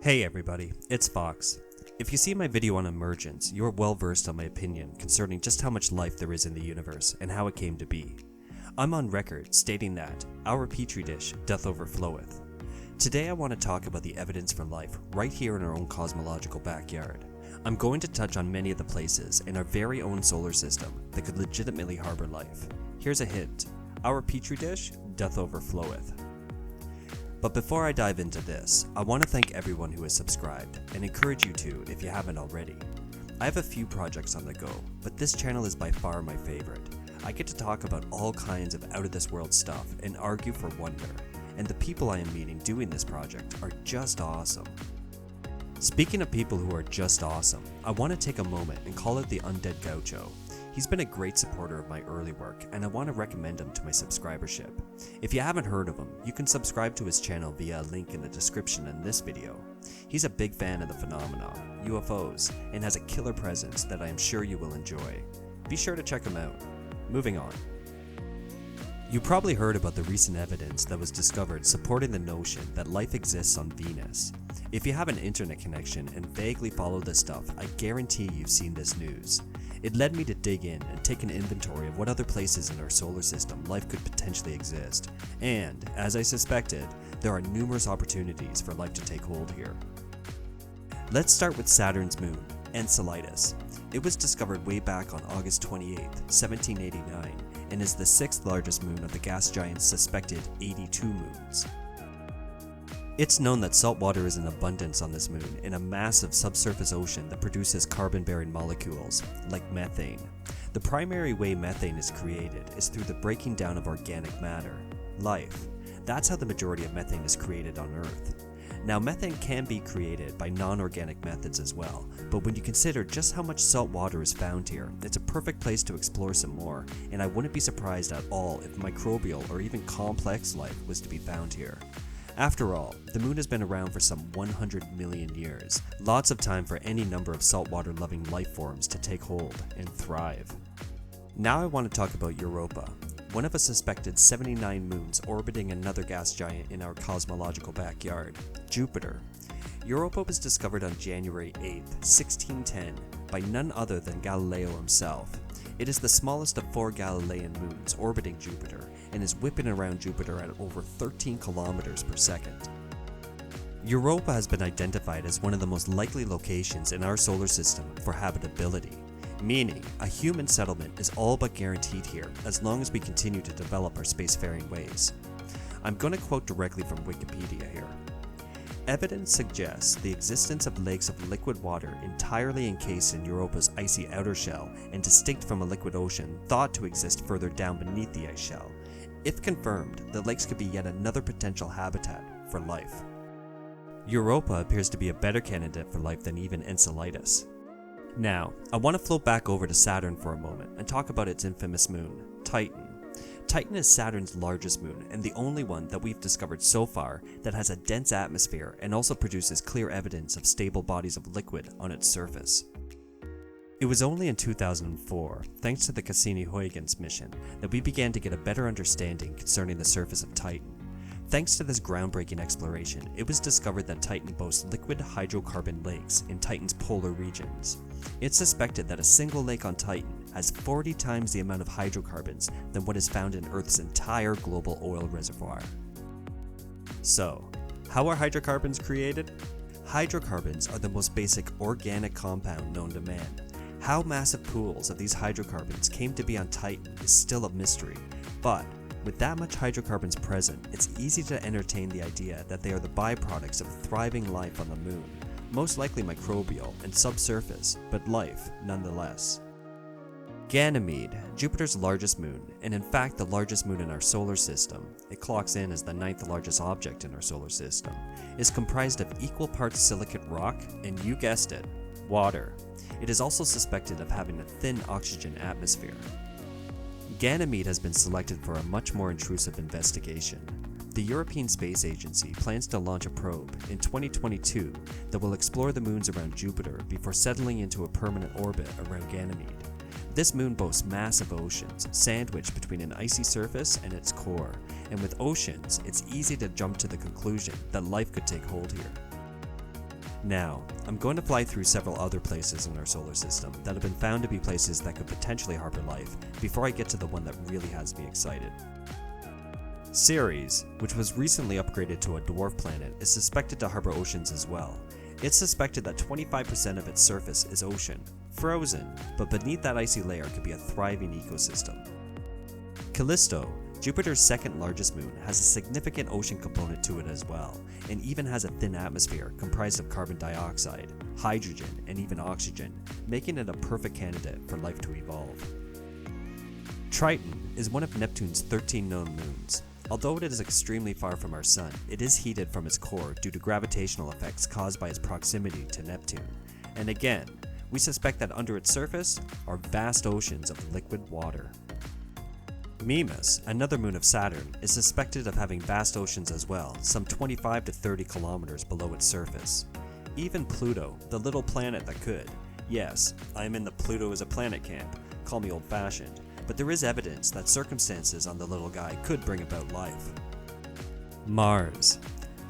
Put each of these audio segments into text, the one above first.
Hey everybody, it's Fox. If you see my video on emergence, you are well versed on my opinion concerning just how much life there is in the universe and how it came to be. I'm on record stating that our Petri dish doth overflowith. Today I want to talk about the evidence for life right here in our own cosmological backyard. I'm going to touch on many of the places in our very own solar system that could legitimately harbor life. Here's a hint, our Petri dish doth overflowith. But before I dive into this, I want to thank everyone who has subscribed and encourage you to if you haven't already. I have a few projects on the go, but this channel is by far my favorite. I get to talk about all kinds of out of this world stuff and argue for wonder, and the people I am meeting doing this project are just awesome. Speaking of people who are just awesome, I want to take a moment and call out the Undead Gaucho. He's been a great supporter of my early work, and I want to recommend him to my subscribership. If you haven't heard of him, you can subscribe to his channel via a link in the description in this video. He's a big fan of the phenomenon, UFOs, and has a killer presence that I am sure you will enjoy. Be sure to check him out. Moving on. You probably heard about the recent evidence that was discovered supporting the notion that life exists on Venus. If you have an internet connection and vaguely follow this stuff, I guarantee you've seen this news. It led me to dig in and take an inventory of what other places in our solar system life could potentially exist, and, as I suspected, there are numerous opportunities for life to take hold here. Let's start with Saturn's moon, Enceladus. It was discovered way back on August 28, 1789, and is the sixth largest moon of the gas giant's suspected 82 moons. It's known that salt water is in abundance on this moon in a massive subsurface ocean that produces carbon-bearing molecules, like methane. The primary way methane is created is through the breaking down of organic matter, life. That's how the majority of methane is created on Earth. Now, methane can be created by non-organic methods as well, but when you consider just how much salt water is found here, it's a perfect place to explore some more, and I wouldn't be surprised at all if microbial or even complex life was to be found here. After all, the moon has been around for some 100 million years, lots of time for any number of saltwater-loving life forms to take hold and thrive. Now I want to talk about Europa, one of a suspected 79 moons orbiting another gas giant in our cosmological backyard, Jupiter. Europa was discovered on January 8, 1610, by none other than Galileo himself. It is the smallest of 4 Galilean moons orbiting Jupiter, and is whipping around Jupiter at over 13 kilometers per second. Europa has been identified as one of the most likely locations in our solar system for habitability, meaning a human settlement is all but guaranteed here as long as we continue to develop our spacefaring ways. I'm going to quote directly from Wikipedia here. Evidence suggests the existence of lakes of liquid water entirely encased in Europa's icy outer shell and distinct from a liquid ocean thought to exist further down beneath the ice shell. If confirmed, the lakes could be yet another potential habitat for life. Europa appears to be a better candidate for life than even Enceladus. Now, I want to float back over to Saturn for a moment and talk about its infamous moon, Titan. Titan is Saturn's largest moon and the only one that we've discovered so far that has a dense atmosphere and also produces clear evidence of stable bodies of liquid on its surface. It was only in 2004, thanks to the Cassini-Huygens mission, that we began to get a better understanding concerning the surface of Titan. Thanks to this groundbreaking exploration, it was discovered that Titan boasts liquid hydrocarbon lakes in Titan's polar regions. It's suspected that a single lake on Titan has 40 times the amount of hydrocarbons than what is found in Earth's entire global oil reservoir. So, how are hydrocarbons created? Hydrocarbons are the most basic organic compound known to man. How massive pools of these hydrocarbons came to be on Titan is still a mystery, but with that much hydrocarbons present, it's easy to entertain the idea that they are the byproducts of thriving life on the moon, most likely microbial and subsurface, but life nonetheless. Ganymede, Jupiter's largest moon, and in fact the largest moon in our solar system, it clocks in as the 9th largest object in our solar system, is comprised of equal parts silicate rock and, you guessed it, water. It is also suspected of having a thin oxygen atmosphere. Ganymede has been selected for a much more intrusive investigation. The European Space Agency plans to launch a probe in 2022 that will explore the moons around Jupiter before settling into a permanent orbit around Ganymede. This moon boasts massive oceans, sandwiched between an icy surface and its core, and with oceans, it's easy to jump to the conclusion that life could take hold here. Now, I'm going to fly through several other places in our solar system that have been found to be places that could potentially harbor life before I get to the one that really has me excited. Ceres, which was recently upgraded to a dwarf planet, is suspected to harbor oceans as well. It's suspected that 25% of its surface is ocean, frozen, but beneath that icy layer could be a thriving ecosystem. Callisto, Jupiter's second largest moon, has a significant ocean component to it as well, and even has a thin atmosphere comprised of carbon dioxide, hydrogen, and even oxygen, making it a perfect candidate for life to evolve. Triton is one of Neptune's 13 known moons. Although it is extremely far from our Sun, it is heated from its core due to gravitational effects caused by its proximity to Neptune. And again, we suspect that under its surface are vast oceans of liquid water. Mimas, another moon of Saturn, is suspected of having vast oceans as well, some 25 to 30 kilometers below its surface. Even Pluto, the little planet that could. Yes, I am in the Pluto is a planet camp, call me old-fashioned, but there is evidence that circumstances on the little guy could bring about life. Mars.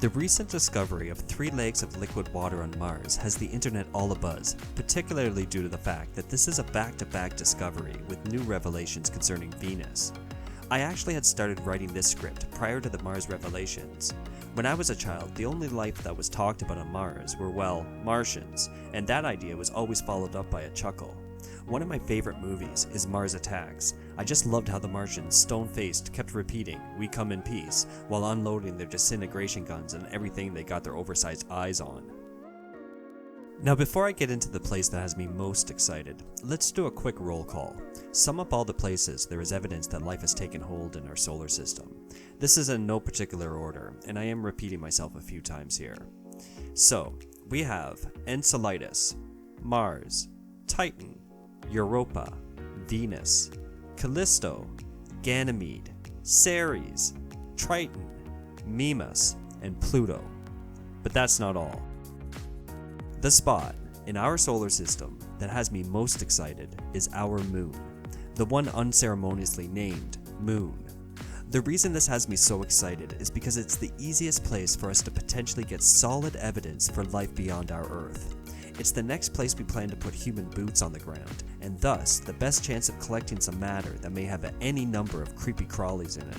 The recent discovery of 3 legs of liquid water on Mars has the internet all abuzz, particularly due to the fact that this is a back-to-back discovery with new revelations concerning Venus. I actually had started writing this script prior to the Mars revelations. When I was a child, the only life that was talked about on Mars were, well, Martians, and that idea was always followed up by a chuckle. One of my favorite movies is Mars Attacks. I just loved how the Martians, stone-faced, kept repeating, "We come in peace," while unloading their disintegration guns and everything they got their oversized eyes on. Now before I get into the place that has me most excited, let's do a quick roll call. Sum up all the places there is evidence that life has taken hold in our solar system. This is in no particular order, and I am repeating myself a few times here. So, we have Enceladus, Mars, Titan, Europa, Venus, Callisto, Ganymede, Ceres, Triton, Mimas, and Pluto. But that's not all. The spot in our solar system that has me most excited is our moon, the one unceremoniously named Moon. The reason this has me so excited is because it's the easiest place for us to potentially get solid evidence for life beyond our Earth. It's the next place we plan to put human boots on the ground, and thus the best chance of collecting some matter that may have any number of creepy crawlies in it.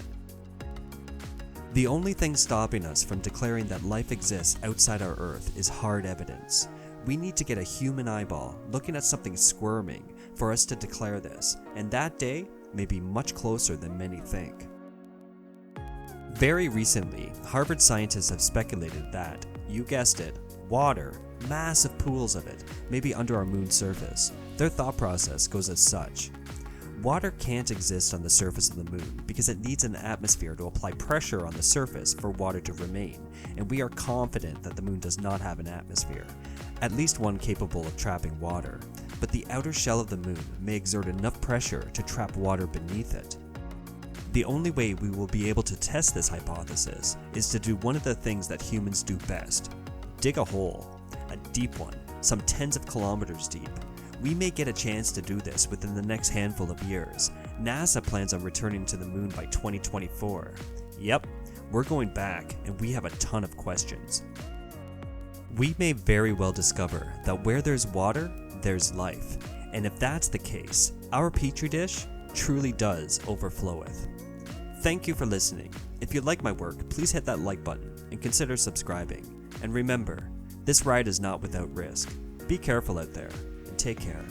The only thing stopping us from declaring that life exists outside our Earth is hard evidence. We need to get a human eyeball looking at something squirming for us to declare this, and that day may be much closer than many think. Very recently, Harvard scientists have speculated that, you guessed it, water, massive pools of it, may be under our moon's surface. Their thought process goes as such. Water can't exist on the surface of the moon because it needs an atmosphere to apply pressure on the surface for water to remain, and we are confident that the moon does not have an atmosphere, at least one capable of trapping water, but the outer shell of the moon may exert enough pressure to trap water beneath it. The only way we will be able to test this hypothesis is to do one of the things that humans do best: dig a hole, a deep one, some tens of kilometers deep. We may get a chance to do this within the next handful of years. NASA plans on returning to the moon by 2024. Yep, we're going back, and we have a ton of questions. We may very well discover that where there's water, there's life. And if that's the case, our Petri dish truly does overfloweth. Thank you for listening. If you like my work, please hit that like button and consider subscribing. And remember, this ride is not without risk. Be careful out there, and take care.